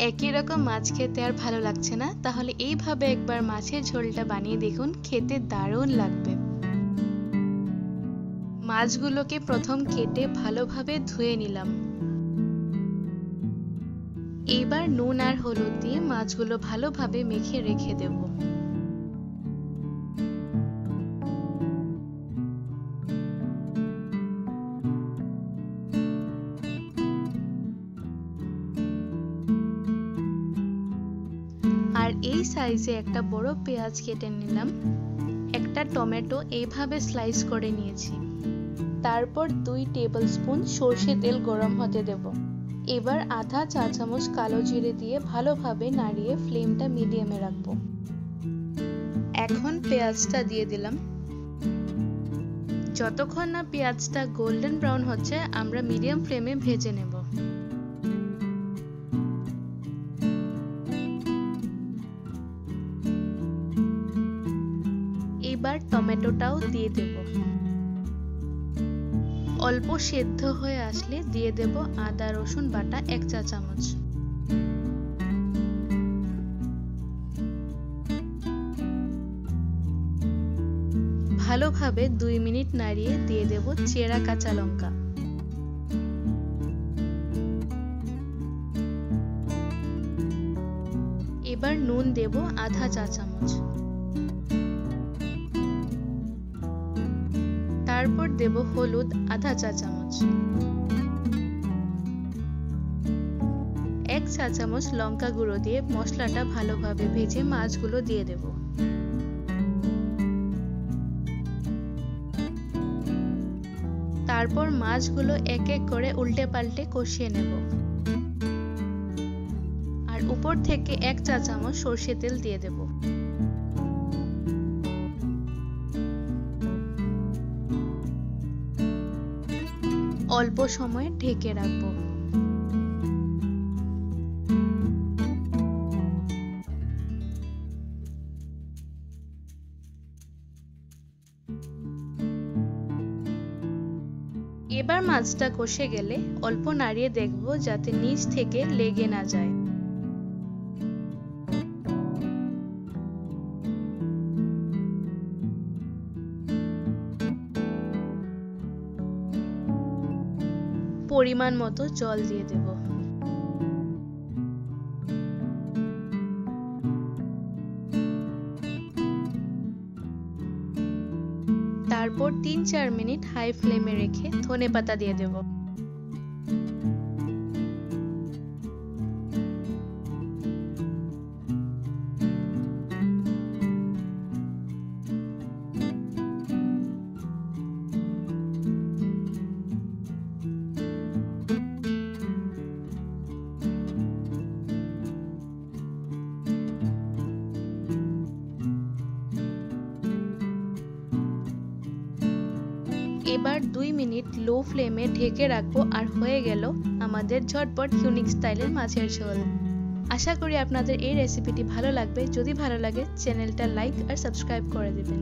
একই রকম মাছ খেতে আর ভালো লাগছে না, তাহলে এইভাবে একবার মাছের ঝোলটা বানিয়ে দেখুন, খেতে দারুণ লাগবে। মাছগুলোকে প্রথম কেটে ভালোভাবে ধুয়ে নিলাম। এবার নুন আর হলুদ দিয়ে মাছগুলো ভালোভাবে মেখে রেখে দেব। আর এই সাইজে একটা বড় পেঁয়াজ কেটে নিলাম। একটা টমেটো এইভাবে স্লাইস করে নিয়েছি। তারপর 2 টেবিলস্পুন সরষে তেল গরম হতে দেব। এবার আধা চা চামচ কালো জিরে দিয়ে ভালোভাবে নাড়িয়ে ফ্লেমটা মিডিয়ামে রাখবো। এখন পেঁয়াজটা দিয়ে দিলাম। যতক্ষণ না পেঁয়াজটা গোল্ডেন ব্রাউন হচ্ছে আমরা মিডিয়াম ফ্লেমে ভেজে নেব। এবার টমেটোটাও দিয়ে দেব। অল্প সেদ্ধ হয়ে আসলে দিয়ে দেব আদা রসুন বাটা 1 চা চামচ। ভালোভাবে 2 মিনিট নাড়িয়ে দিয়ে দেব চেরা কাঁচা লঙ্কা। এবার নুন দেব আধা চা চামচ। তারপর দেব হলুদ আধা চা চামচ। 1 চা চামচ লঙ্কা গুঁড়ো দিয়ে মশলাটা ভালোভাবে ভেজে মাছগুলো দিয়ে দেব। তারপর মাছগুলো এক এক করে উল্টে পাল্টে কষিয়ে নেব। আর উপর থেকে 1 চা চামচ সরষে তেল দিয়ে দেব। অল্প সময় ঢেকে রাখবো। এবার মাছটা কষে গেলে অল্প নাড়িয়ে দেখব যাতে নিচ থেকে লেগে না যায়। পরিমাণ মতো জল দিয়ে দেব। তারপর 3-4 মিনিট হাই ফ্লেমে রেখে ধনেপাতা দিয়ে দেব। এবার 2 মিনিট লো ফ্লেমে ঢেকে রাখবো আর হয়ে গেল আমাদের ঝটপট ইউনিক স্টাইলের মাছের ঝোল। আশা করি আপনাদের এই রেসিপিটি ভালো লাগবে। যদি ভালো লাগে চ্যানেলটা লাইক আর সাবস্ক্রাইব করে দিবেন।